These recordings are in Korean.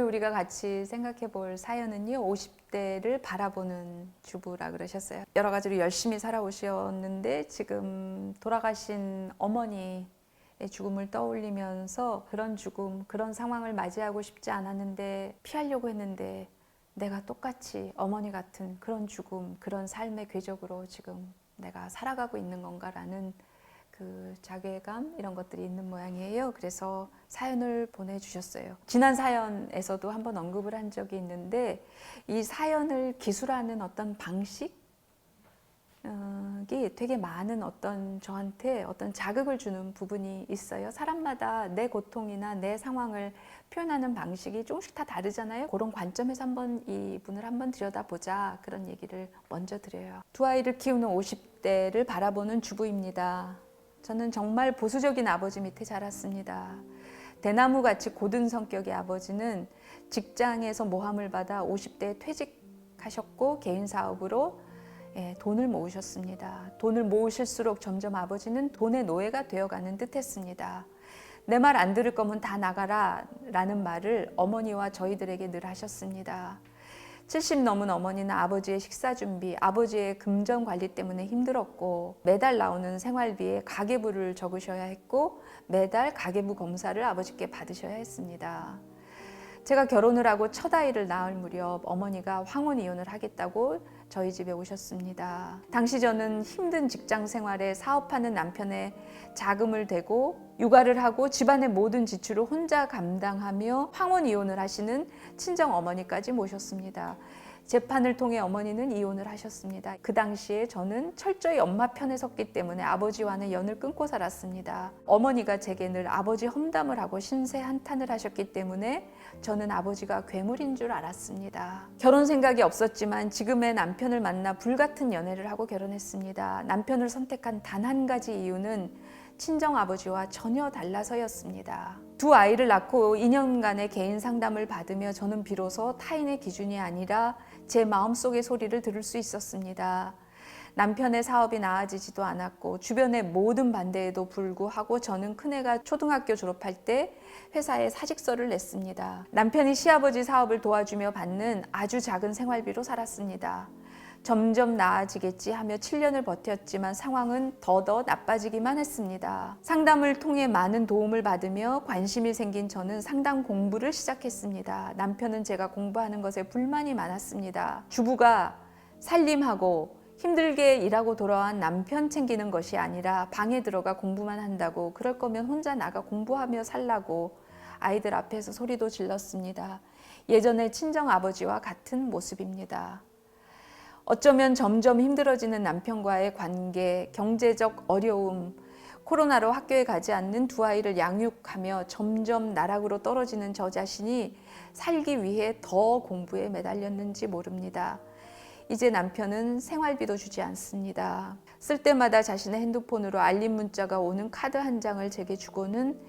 우리가 같이 생각해 볼 사연은요, 50대를 바라보는 주부라 그러셨어요. 여러 가지로 열심히 살아오셨는데 지금 돌아가신 어머니의 죽음을 떠올리면서 그런 죽음, 그런 상황을 맞이하고 싶지 않았는데 피하려고 했는데 내가 똑같이 어머니 같은 그런 죽음, 그런 삶의 궤적으로 지금 내가 살아가고 있는 건가라는 그 자괴감 이런 것들이 있는 모양이에요. 그래서 사연을 보내주셨어요. 지난 사연에서도 한번 언급을 한 적이 있는데 이 사연을 기술하는 어떤 방식이 되게 많은 어떤 저한테 어떤 자극을 주는 부분이 있어요. 사람마다 내 고통이나 내 상황을 표현하는 방식이 조금씩 다 다르잖아요. 그런 관점에서 한번 이분을 한번 들여다보자, 그런 얘기를 먼저 드려요. 두 아이를 키우는 50대를 바라보는 주부입니다. 저는 정말 보수적인 아버지 밑에 자랐습니다. 대나무같이 고든 성격의 아버지는 직장에서 모함을 받아 50대에 퇴직하셨고 개인 사업으로 돈을 모으셨습니다. 돈을 모으실수록 점점 아버지는 돈의 노예가 되어가는 듯 했습니다. 내 말 안 들을 거면 다 나가라 라는 말을 어머니와 저희들에게 늘 하셨습니다. 70 넘은 어머니는 아버지의 식사 준비, 아버지의 금전 관리 때문에 힘들었고 매달 나오는 생활비에 가계부를 적으셔야 했고 매달 가계부 검사를 아버지께 받으셔야 했습니다. 제가 결혼을 하고 첫 아이를 낳을 무렵 어머니가 황혼 이혼을 하겠다고 저희 집에 오셨습니다. 당시 저는 힘든 직장 생활에 사업하는 남편의 자금을 대고 육아를 하고 집안의 모든 지출을 혼자 감당하며 황혼 이혼을 하시는 친정 어머니까지 모셨습니다. 재판을 통해 어머니는 이혼을 하셨습니다. 그 당시에 저는 철저히 엄마 편에 섰기 때문에 아버지와는 연을 끊고 살았습니다. 어머니가 제게 늘 아버지 험담을 하고 신세 한탄을 하셨기 때문에 저는 아버지가 괴물인 줄 알았습니다. 결혼 생각이 없었지만 지금의 남편을 만나 불같은 연애를 하고 결혼했습니다. 남편을 선택한 단 한 가지 이유는 친정아버지와 전혀 달라서였습니다. 두 아이를 낳고 2년간의 개인 상담을 받으며 저는 비로소 타인의 기준이 아니라 제 마음속의 소리를 들을 수 있었습니다. 남편의 사업이 나아지지도 않았고 주변의 모든 반대에도 불구하고 저는 큰애가 초등학교 졸업할 때 회사에 사직서를 냈습니다. 남편이 시아버지 사업을 도와주며 받는 아주 작은 생활비로 살았습니다. 점점 나아지겠지 하며 7년을 버텼지만 상황은 더더 나빠지기만 했습니다. 상담을 통해 많은 도움을 받으며 관심이 생긴 저는 상담 공부를 시작했습니다. 남편은 제가 공부하는 것에 불만이 많았습니다. 주부가 살림하고 힘들게 일하고 돌아온 남편 챙기는 것이 아니라 방에 들어가 공부만 한다고, 그럴 거면 혼자 나가 공부하며 살라고 아이들 앞에서 소리도 질렀습니다. 예전의 친정아버지와 같은 모습입니다. 어쩌면 점점 힘들어지는 남편과의 관계, 경제적 어려움, 코로나로 학교에 가지 않는 두 아이를 양육하며 점점 나락으로 떨어지는 저 자신이 살기 위해 더 공부에 매달렸는지 모릅니다. 이제 남편은 생활비도 주지 않습니다. 쓸 때마다 자신의 핸드폰으로 알림 문자가 오는 카드 한 장을 제게 주고는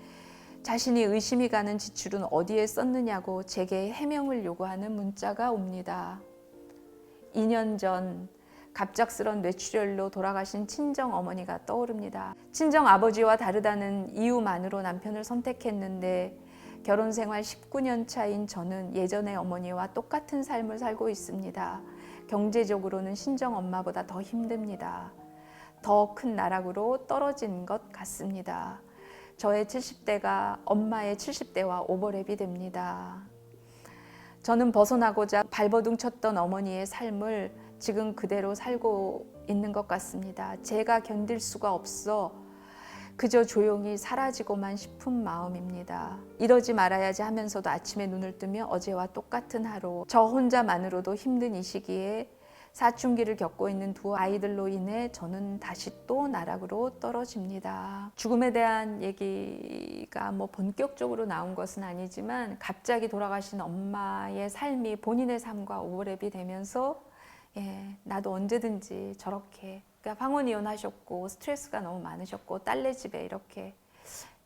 자신이 의심이 가는 지출은 어디에 썼느냐고 제게 해명을 요구하는 문자가 옵니다. 2년 전 갑작스런 뇌출혈로 돌아가신 친정 어머니가 떠오릅니다. 친정 아버지와 다르다는 이유만으로 남편을 선택했는데 결혼 생활 19년 차인 저는 예전의 어머니와 똑같은 삶을 살고 있습니다. 경제적으로는 친정 엄마보다 더 힘듭니다. 더 큰 나락으로 떨어진 것 같습니다. 저의 70대가 엄마의 70대와 오버랩이 됩니다. 저는 벗어나고자 발버둥 쳤던 어머니의 삶을 지금 그대로 살고 있는 것 같습니다. 제가 견딜 수가 없어 그저 조용히 사라지고만 싶은 마음입니다. 이러지 말아야지 하면서도 아침에 눈을 뜨면 어제와 똑같은 하루. 저 혼자만으로도 힘든 이 시기에 사춘기를 겪고 있는 두 아이들로 인해 저는 다시 또 나락으로 떨어집니다. 죽음에 대한 얘기가 본격적으로 나온 것은 아니지만 갑자기 돌아가신 엄마의 삶이 본인의 삶과 오버랩이 되면서 나도 언제든지 저렇게, 그러니까 황혼 이혼하셨고 스트레스가 너무 많으셨고 딸네 집에 이렇게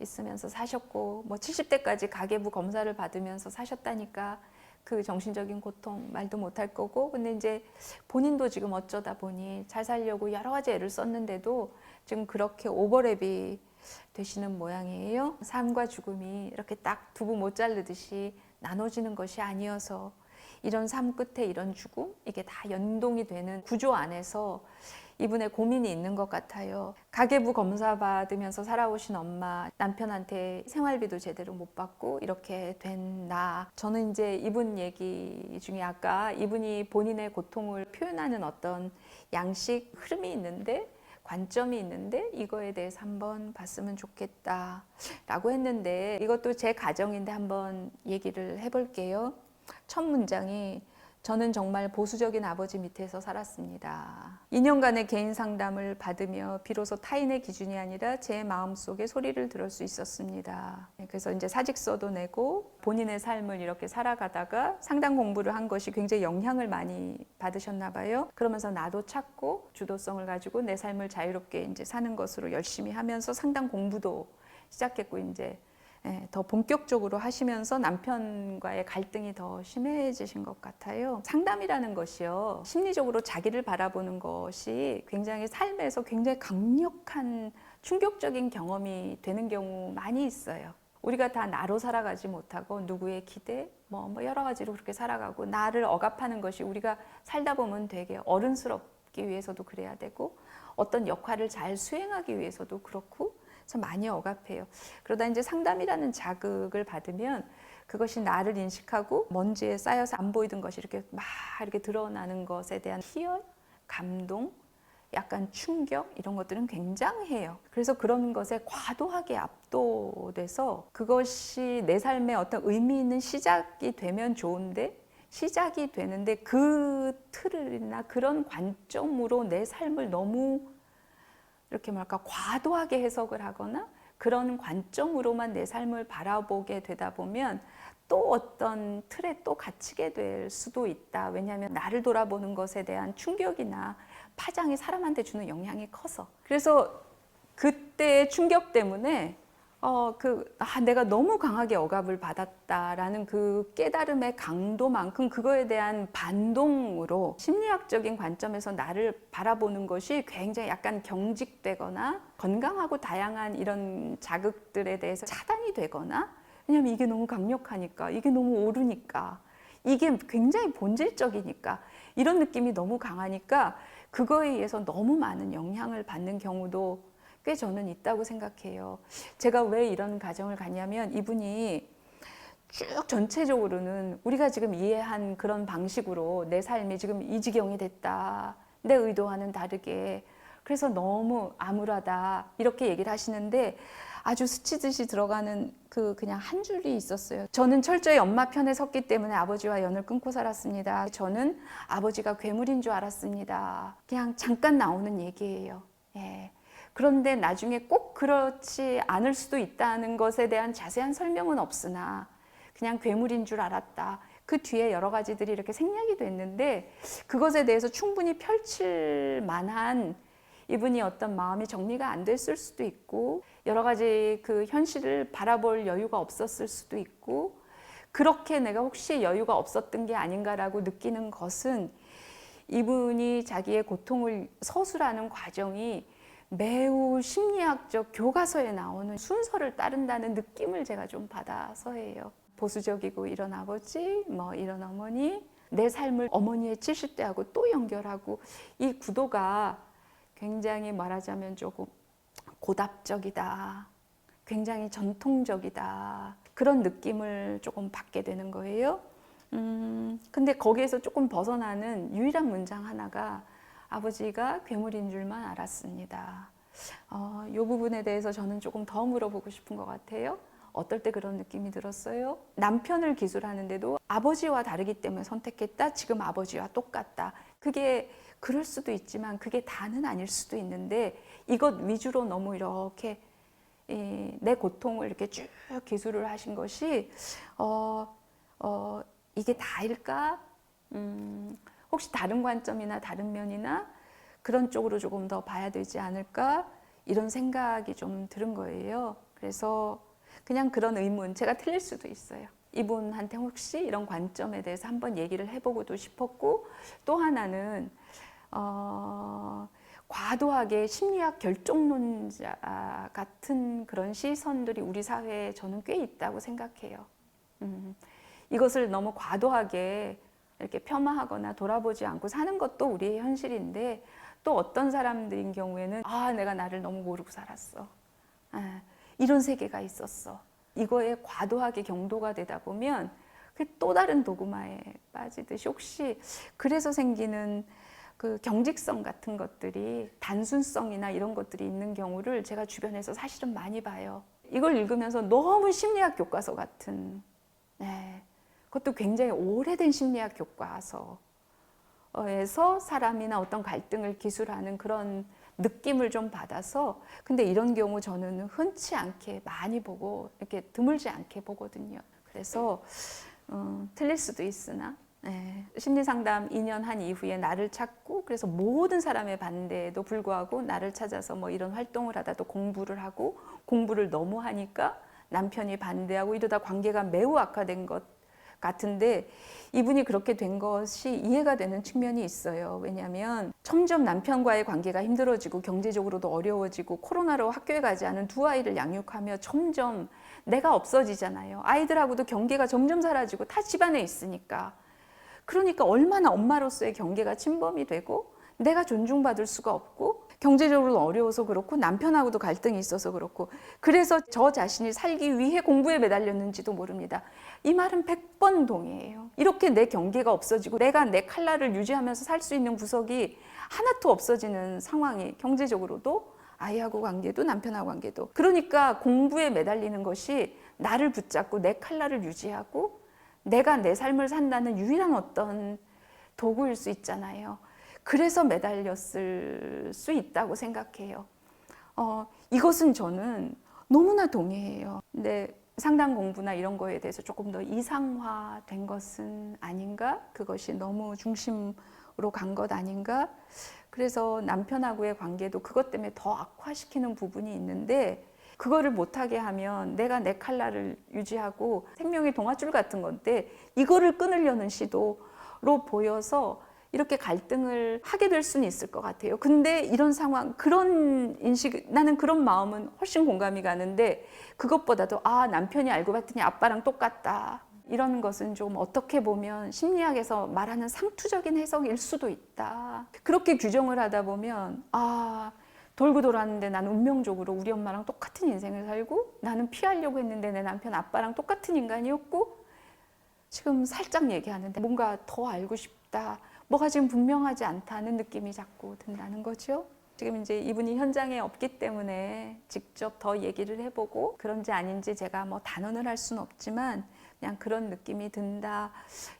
있으면서 사셨고 70대까지 가계부 검사를 받으면서 사셨다니까 그 정신적인 고통 말도 못할 거고, 근데 이제 본인도 지금 어쩌다 보니 잘 살려고 여러 가지 애를 썼는데도 지금 그렇게 오버랩이 되시는 모양이에요. 삶과 죽음이 이렇게 딱 두부 못 자르듯이 나눠지는 것이 아니어서 이런 삶 끝에 이런 죽음, 이게 다 연동이 되는 구조 안에서 이분의 고민이 있는 것 같아요. 가계부 검사 받으면서 살아오신 엄마, 남편한테 생활비도 제대로 못 받고 이렇게 된 나. 저는 이제 이분 얘기 중에 아까 이분이 본인의 고통을 표현하는 어떤 양식 흐름이 있는데, 관점이 있는데 이거에 대해서 한번 봤으면 좋겠다 라고 했는데, 이것도 제 가정인데 한번 얘기를 해볼게요. 첫 문장이 저는 정말 보수적인 아버지 밑에서 살았습니다. 2년간의 개인 상담을 받으며 비로소 타인의 기준이 아니라 제 마음속에 소리를 들을 수 있었습니다. 그래서 이제 사직서도 내고 본인의 삶을 이렇게 살아가다가 상담 공부를 한 것이 굉장히 영향을 많이 받으셨나 봐요. 그러면서 나도 찾고 주도성을 가지고 내 삶을 자유롭게 이제 사는 것으로 열심히 하면서 상담 공부도 시작했고, 이제 더 본격적으로 하시면서 남편과의 갈등이 더 심해지신 것 같아요. 상담이라는 것이요, 심리적으로 자기를 바라보는 것이 굉장히 삶에서 굉장히 강력한 충격적인 경험이 되는 경우 많이 있어요. 우리가 다 나로 살아가지 못하고 누구의 기대, 뭐 여러 가지로 그렇게 살아가고, 나를 억압하는 것이 우리가 살다 보면 되게 어른스럽기 위해서도 그래야 되고, 어떤 역할을 잘 수행하기 위해서도 그렇고, 참 많이 억압해요. 그러다 이제 상담이라는 자극을 받으면 그것이 나를 인식하고 먼지에 쌓여서 안 보이던 것이 이렇게 막 이렇게 드러나는 것에 대한 희열, 감동, 약간 충격, 이런 것들은 굉장해요. 그래서 그런 것에 과도하게 압도돼서 그것이 내 삶에 어떤 의미 있는 시작이 되면 좋은데, 시작이 되는데 그 틀이나 그런 관점으로 내 삶을 너무 이렇게 뭐랄까 과도하게 해석을 하거나 그런 관점으로만 내 삶을 바라보게 되다 보면 또 어떤 틀에 또 갇히게 될 수도 있다. 왜냐하면 나를 돌아보는 것에 대한 충격이나 파장이 사람한테 주는 영향이 커서. 그래서 그때의 충격 때문에 내가 너무 강하게 억압을 받았다라는 그 깨달음의 강도만큼 그거에 대한 반동으로 심리학적인 관점에서 나를 바라보는 것이 굉장히 약간 경직되거나, 건강하고 다양한 이런 자극들에 대해서 차단이 되거나, 왜냐하면 이게 너무 강력하니까, 이게 너무 옳으니까, 이게 굉장히 본질적이니까, 이런 느낌이 너무 강하니까 그거에 의해서 너무 많은 영향을 받는 경우도 꽤 저는 있다고 생각해요. 제가 왜 이런 가정을 갖냐면, 이분이 쭉 전체적으로는 우리가 지금 이해한 그런 방식으로 내 삶이 지금 이 지경이 됐다, 내 의도와는 다르게, 그래서 너무 암울하다, 이렇게 얘기를 하시는데 아주 스치듯이 들어가는 그냥 한 줄이 있었어요. 저는 철저히 엄마 편에 섰기 때문에 아버지와 연을 끊고 살았습니다. 저는 아버지가 괴물인 줄 알았습니다. 그냥 잠깐 나오는 얘기예요. 예. 그런데 나중에 꼭 그렇지 않을 수도 있다는 것에 대한 자세한 설명은 없으나 그냥 괴물인 줄 알았다. 그 뒤에 여러 가지들이 이렇게 생략이 됐는데, 그것에 대해서 충분히 펼칠 만한 이분이 어떤 마음이 정리가 안 됐을 수도 있고, 여러 가지 그 현실을 바라볼 여유가 없었을 수도 있고, 그렇게 내가 혹시 여유가 없었던 게 아닌가라고 느끼는 것은 이분이 자기의 고통을 서술하는 과정이 매우 심리학적 교과서에 나오는 순서를 따른다는 느낌을 제가 좀 받아서예요. 보수적이고 이런 아버지, 이런 어머니, 내 삶을 어머니의 70대하고 또 연결하고, 이 구도가 굉장히 말하자면 조금 고답적이다, 굉장히 전통적이다, 그런 느낌을 조금 받게 되는 거예요. 근데 거기에서 조금 벗어나는 유일한 문장 하나가 아버지가 괴물인 줄만 알았습니다. 이 부분에 대해서 저는 조금 더 물어보고 싶은 것 같아요. 어떨 때 그런 느낌이 들었어요? 남편을 기술하는데도 아버지와 다르기 때문에 선택했다, 지금 아버지와 똑같다. 그게 그럴 수도 있지만 그게 다는 아닐 수도 있는데, 이것 위주로 너무 이렇게 내 고통을 이렇게 쭉 기술을 하신 것이 이게 다일까? 혹시 다른 관점이나 다른 면이나 그런 쪽으로 조금 더 봐야 되지 않을까? 이런 생각이 좀 들은 거예요. 그래서 그냥 그런 의문, 제가 틀릴 수도 있어요. 이분한테 혹시 이런 관점에 대해서 한번 얘기를 해보고도 싶었고, 또 하나는 과도하게 심리학 결정론자 같은 그런 시선들이 우리 사회에 저는 꽤 있다고 생각해요. 이것을 너무 과도하게 이렇게 폄하하거나 돌아보지 않고 사는 것도 우리의 현실인데, 또 어떤 사람들인 경우에는 내가 나를 너무 모르고 살았어. 이런 세계가 있었어. 이거에 과도하게 경도가 되다 보면 또 다른 도그마에 빠지듯이, 혹시 그래서 생기는 그 경직성 같은 것들이, 단순성이나 이런 것들이 있는 경우를 제가 주변에서 사실은 많이 봐요. 이걸 읽으면서 너무 심리학 교과서 같은, 그것도 굉장히 오래된 심리학 교과서에서 사람이나 어떤 갈등을 기술하는 그런 느낌을 좀 받아서, 근데 이런 경우 저는 흔치 않게 많이 보고 이렇게 드물지 않게 보거든요. 그래서 틀릴 수도 있으나 심리상담 2년 한 이후에 나를 찾고, 그래서 모든 사람의 반대에도 불구하고 나를 찾아서 뭐 이런 활동을 하다 또 공부를 하고, 공부를 너무 하니까 남편이 반대하고 이러다 관계가 매우 악화된 것 같은데, 이분이 그렇게 된 것이 이해가 되는 측면이 있어요. 왜냐하면 점점 남편과의 관계가 힘들어지고 경제적으로도 어려워지고 코로나로 학교에 가지 않은 두 아이를 양육하며 점점 내가 없어지잖아요. 아이들하고도 경계가 점점 사라지고 다 집안에 있으니까. 그러니까 얼마나 엄마로서의 경계가 침범이 되고 내가 존중받을 수가 없고 경제적으로 어려워서 그렇고 남편하고도 갈등이 있어서 그렇고, 그래서 저 자신이 살기 위해 공부에 매달렸는지도 모릅니다. 이 말은 100번 동의해요. 이렇게 내 경계가 없어지고 내가 내 칼날을 유지하면서 살 수 있는 구석이 하나도 없어지는 상황이, 경제적으로도 아이하고 관계도 남편하고 관계도. 그러니까 공부에 매달리는 것이 나를 붙잡고 내 칼날을 유지하고 내가 내 삶을 산다는 유일한 어떤 도구일 수 있잖아요. 그래서 매달렸을 수 있다고 생각해요. 이것은 저는 너무나 동의해요. 근데 상담 공부나 이런 거에 대해서 조금 더 이상화된 것은 아닌가? 그것이 너무 중심으로 간 것 아닌가? 그래서 남편하고의 관계도 그것 때문에 더 악화시키는 부분이 있는데, 그거를 못하게 하면 내가 내 칼날을 유지하고 생명의 동아줄 같은 건데, 이거를 끊으려는 시도로 보여서 이렇게 갈등을 하게 될 수는 있을 것 같아요. 근데 이런 상황, 그런 인식, 나는 그런 마음은 훨씬 공감이 가는데, 그것보다도 남편이 알고 봤더니 아빠랑 똑같다, 이런 것은 좀 어떻게 보면 심리학에서 말하는 상투적인 해석일 수도 있다. 그렇게 규정을 하다 보면 돌고 돌았는데 나는 운명적으로 우리 엄마랑 똑같은 인생을 살고, 나는 피하려고 했는데 내 남편 아빠랑 똑같은 인간이었고, 지금 살짝 얘기하는데 뭔가 더 알고 싶다, 뭐가 지금 분명하지 않다는 느낌이 자꾸 든다는 거죠. 지금 이제 이분이 현장에 없기 때문에 직접 더 얘기를 해보고 그런지 아닌지 제가 뭐 단언을 할 수는 없지만, 그냥 그런 느낌이 든다,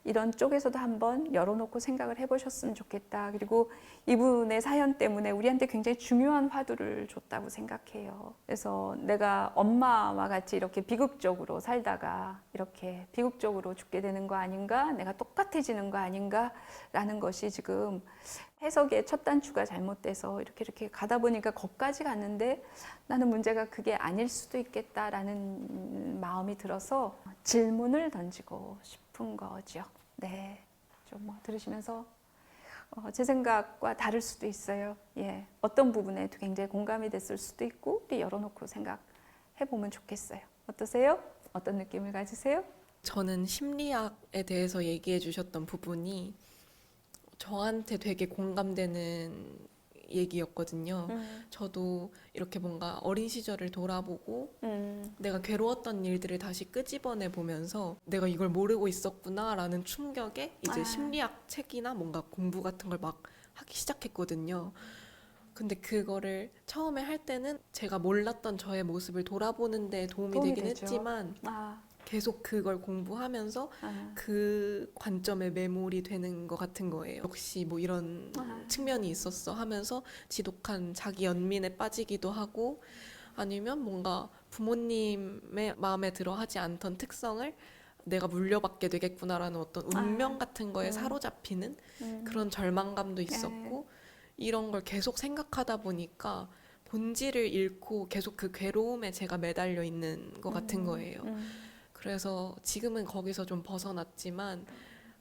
이런 쪽에서도 한번 열어놓고 생각을 해보셨으면 좋겠다. 그리고 이분의 사연 때문에 우리한테 굉장히 중요한 화두를 줬다고 생각해요. 그래서 내가 엄마와 같이 이렇게 비극적으로 살다가 이렇게 비극적으로 죽게 되는 거 아닌가, 내가 똑같아지는 거 아닌가 라는 것이 지금 해석의 첫 단추가 잘못돼서 이렇게 가다 보니까 거기까지 갔는데, 나는 문제가 그게 아닐 수도 있겠다라는 마음이 들어서 질문을 던지고 싶은 거죠. 네, 좀 뭐 들으시면서 제 생각과 다를 수도 있어요. 어떤 부분에 굉장히 공감이 됐을 수도 있고, 우리 열어놓고 생각해보면 좋겠어요. 어떠세요? 어떤 느낌을 가지세요? 저는 심리학에 대해서 얘기해 주셨던 부분이 저한테 되게 공감되는 얘기였거든요. 저도 이렇게 뭔가 어린 시절을 돌아보고 내가 괴로웠던 일들을 다시 끄집어내 보면서 내가 이걸 모르고 있었구나라는 충격에 이제 심리학 책이나 뭔가 공부 같은 걸 막 하기 시작했거든요. 근데 그거를 처음에 할 때는 제가 몰랐던 저의 모습을 돌아보는 데 도움이 되긴 되죠. 했지만 계속 그걸 공부하면서 그 관점에 매몰이 되는 것 같은 거예요. 역시 뭐 이런 측면이 있었어 하면서 지독한 자기 연민에 빠지기도 하고, 아니면 뭔가 부모님의 마음에 들어 하지 않던 특성을 내가 물려받게 되겠구나라는 어떤 운명 같은 거에 사로잡히는 그런 절망감도 있었고, 이런 걸 계속 생각하다 보니까 본질을 잃고 계속 그 괴로움에 제가 매달려 있는 것 같은 거예요. 그래서 지금은 거기서 좀 벗어났지만,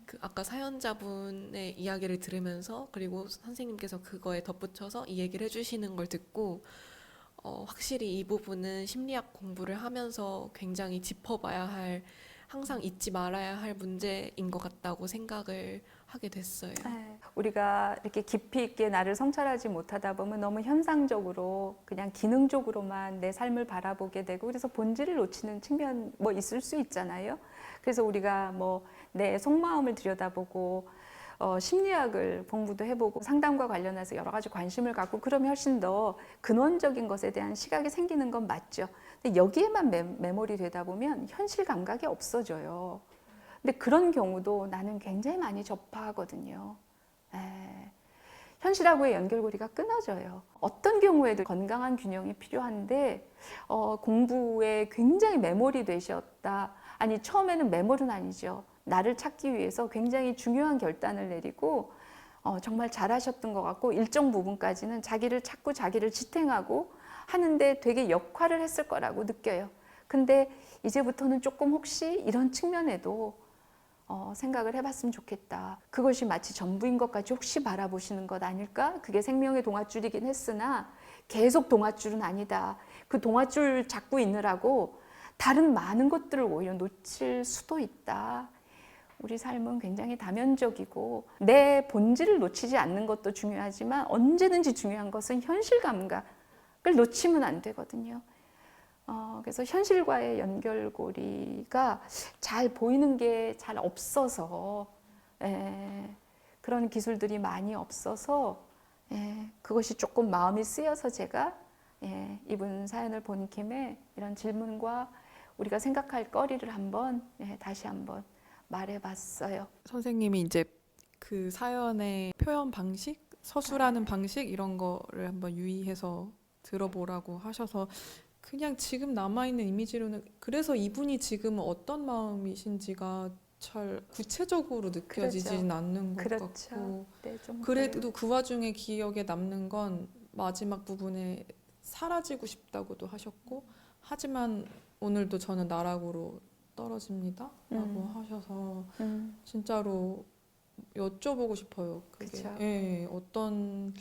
그 아까 사연자분의 이야기를 들으면서, 그리고 선생님께서 그거에 덧붙여서 이 얘기를 해주시는 걸 듣고 확실히 이 부분은 심리학 공부를 하면서 굉장히 짚어봐야 할 항상 잊지 말아야 할 문제인 것 같다고 생각을 하게 됐어요. 네. 우리가 이렇게 깊이 있게 나를 성찰하지 못하다 보면 너무 현상적으로 그냥 기능적으로만 내 삶을 바라보게 되고 그래서 본질을 놓치는 측면 뭐 있을 수 있잖아요. 그래서 우리가 뭐 내 속마음을 들여다보고 심리학을 공부도 해보고 상담과 관련해서 여러 가지 관심을 갖고 그러면 훨씬 더 근원적인 것에 대한 시각이 생기는 건 맞죠. 근데 여기에만 매몰이 되다 보면 현실 감각이 없어져요. 근데 그런 경우도 나는 굉장히 많이 접하거든요. 현실하고의 연결고리가 끊어져요. 어떤 경우에도 건강한 균형이 필요한데 공부에 굉장히 매몰이 되셨다. 아니 처음에는 매몰은 아니죠. 나를 찾기 위해서 굉장히 중요한 결단을 내리고 정말 잘하셨던 것 같고 일정 부분까지는 자기를 찾고 자기를 지탱하고 하는데 되게 역할을 했을 거라고 느껴요. 근데 이제부터는 조금 혹시 이런 측면에도 생각을 해봤으면 좋겠다. 그것이 마치 전부인 것까지 혹시 바라보시는 것 아닐까? 그게 생명의 동아줄이긴 했으나 계속 동아줄은 아니다. 그 동아줄 잡고 있느라고 다른 많은 것들을 오히려 놓칠 수도 있다. 우리 삶은 굉장히 다면적이고 내 본질을 놓치지 않는 것도 중요하지만 언제든지 중요한 것은 현실 감각을 놓치면 안 되거든요. 그래서 현실과의 연결고리가 잘 보이는 게 잘 없어서 그런 기술들이 많이 없어서 그것이 조금 마음이 쓰여서 제가 이분 사연을 본 김에 이런 질문과 우리가 생각할 거리를 한번 다시 한번 말해봤어요. 선생님이 이제 그 사연의 표현 방식, 서술하는 방식 이런 거를 한번 유의해서 들어보라고 하셔서 그냥 지금 남아있는 이미지로는 그래서 이분이 지금 어떤 마음이신지가 잘 구체적으로 느껴지진 않는 것 같고 네, 좀 그래도 그 와중에 기억에 남는 건 마지막 부분에 사라지고 싶다고도 하셨고 하지만 오늘도 저는 나락으로 떨어집니다 라고 하셔서 진짜로 여쭤보고 싶어요. 그게 어떤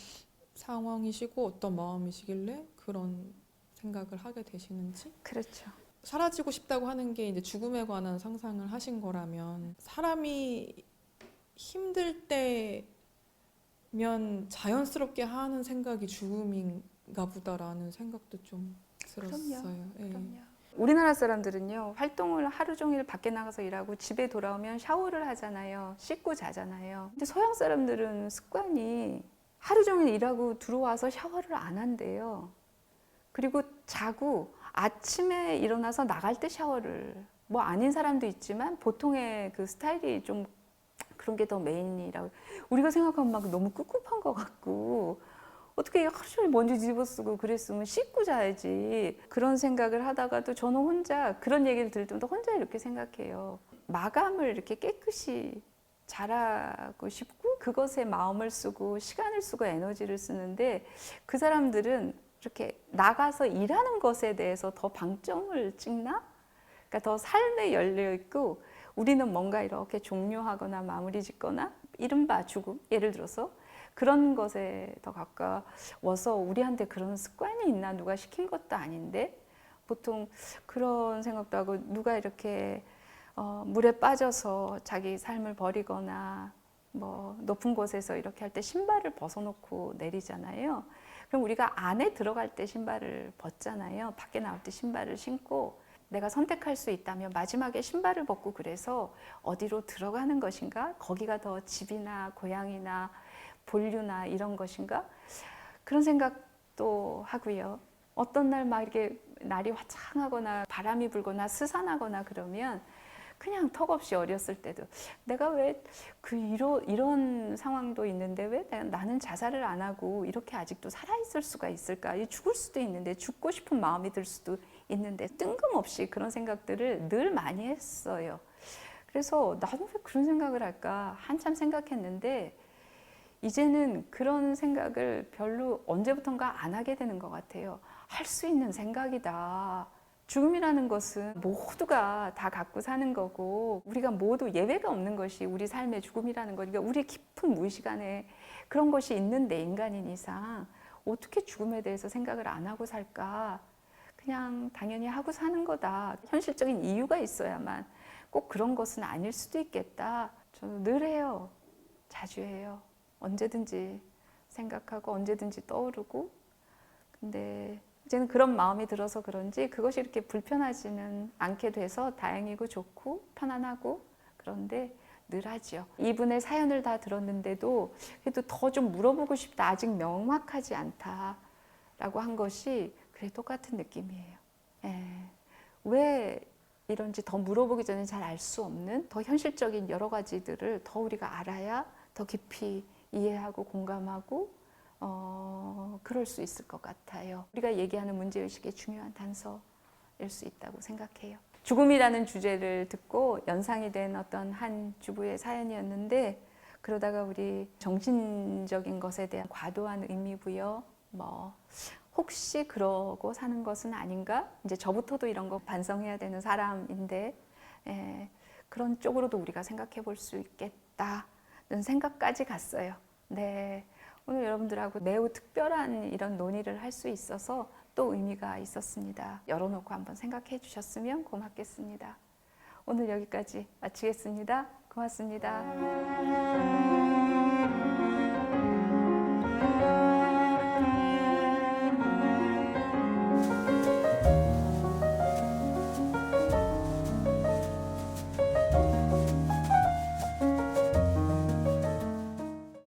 상황이시고 어떤 마음이시길래 그런 생각을 하게 되시는지. 그렇죠. 사라지고 싶다고 하는 게 이제 죽음에 관한 상상을 하신 거라면 사람이 힘들 때면 자연스럽게 하는 생각이 죽음인가 보다라는 생각도 좀 들었어요. 그럼요. 우리나라 사람들은요 활동을 하루 종일 밖에 나가서 일하고 집에 돌아오면 샤워를 하잖아요. 씻고 자잖아요. 근데 서양 사람들은 습관이 하루 종일 일하고 들어와서 샤워를 안 한대요. 그리고 자고 아침에 일어나서 나갈 때 샤워를 뭐 아닌 사람도 있지만 보통의 그 스타일이 좀 그런 게 더 메인이라고 우리가 생각하면 막 너무 꿉꿉한 것 같고 어떻게 하루 종일 먼지 뒤집어 쓰고 그랬으면 씻고 자야지 그런 생각을 하다가도 저는 혼자 그런 얘기를 들을 때마다 혼자 이렇게 생각해요. 마감을 이렇게 깨끗이 잘하고 싶고 그것에 마음을 쓰고 시간을 쓰고 에너지를 쓰는데 그 사람들은 이렇게 나가서 일하는 것에 대해서 더 방점을 찍나? 그러니까 더 삶에 열려 있고 우리는 뭔가 이렇게 종료하거나 마무리 짓거나 이른바 죽음 예를 들어서 그런 것에 더 가까워서 우리한테 그런 습관이 있나 누가 시킨 것도 아닌데 보통 그런 생각도 하고 누가 이렇게 물에 빠져서 자기 삶을 버리거나 뭐 높은 곳에서 이렇게 할 때 신발을 벗어놓고 내리잖아요. 그럼 우리가 안에 들어갈 때 신발을 벗잖아요. 밖에 나올 때 신발을 신고 내가 선택할 수 있다면 마지막에 신발을 벗고 그래서 어디로 들어가는 것인가? 거기가 더 집이나 고향이나 본류나 이런 것인가? 그런 생각도 하고요. 어떤 날 막 이렇게 날이 화창하거나 바람이 불거나 스산하거나 그러면 그냥 턱없이 어렸을 때도 내가 왜 이런 상황도 있는데 왜 나는 자살을 안 하고 이렇게 아직도 살아있을 수가 있을까? 죽을 수도 있는데 죽고 싶은 마음이 들 수도 있는데 뜬금없이 그런 생각들을 늘 많이 했어요. 그래서 나도 왜 그런 생각을 할까? 한참 생각했는데 이제는 그런 생각을 별로 언제부턴가 안 하게 되는 것 같아요. 할 수 있는 생각이다. 죽음이라는 것은 모두가 다 갖고 사는 거고 우리가 모두 예외가 없는 것이 우리 삶의 죽음이라는 거니까 우리의 깊은 무의식 안에 그런 것이 있는데 인간인 이상 어떻게 죽음에 대해서 생각을 안 하고 살까? 그냥 당연히 하고 사는 거다. 현실적인 이유가 있어야만 꼭 그런 것은 아닐 수도 있겠다. 저는 늘 해요. 자주 해요. 언제든지 생각하고 언제든지 떠오르고. 근데 이제는 그런 마음이 들어서 그런지 그것이 이렇게 불편하지는 않게 돼서 다행이고 좋고 편안하고, 그런데 늘 하죠. 이분의 사연을 다 들었는데도 그래도 더 좀 물어보고 싶다. 아직 명확하지 않다라고 한 것이 그래 똑같은 느낌이에요. 예. 왜 이런지 더 물어보기 전에 잘 알 수 없는 더 현실적인 여러 가지들을 더 우리가 알아야 더 깊이 이해하고 공감하고 그럴 수 있을 것 같아요. 우리가 얘기하는 문제의식의 중요한 단서일 수 있다고 생각해요. 죽음이라는 주제를 듣고 연상이 된 어떤 한 주부의 사연이었는데, 그러다가 우리 정신적인 것에 대한 과도한 의미부여, 혹시 그러고 사는 것은 아닌가? 이제 저부터도 이런 거 반성해야 되는 사람인데, 그런 쪽으로도 우리가 생각해 볼 수 있겠다는 생각까지 갔어요. 네. 오늘 여러분들하고 매우 특별한 이런 논의를 할 수 있어서 또 의미가 있었습니다. 열어놓고 한번 생각해 주셨으면 고맙겠습니다. 오늘 여기까지 마치겠습니다. 고맙습니다.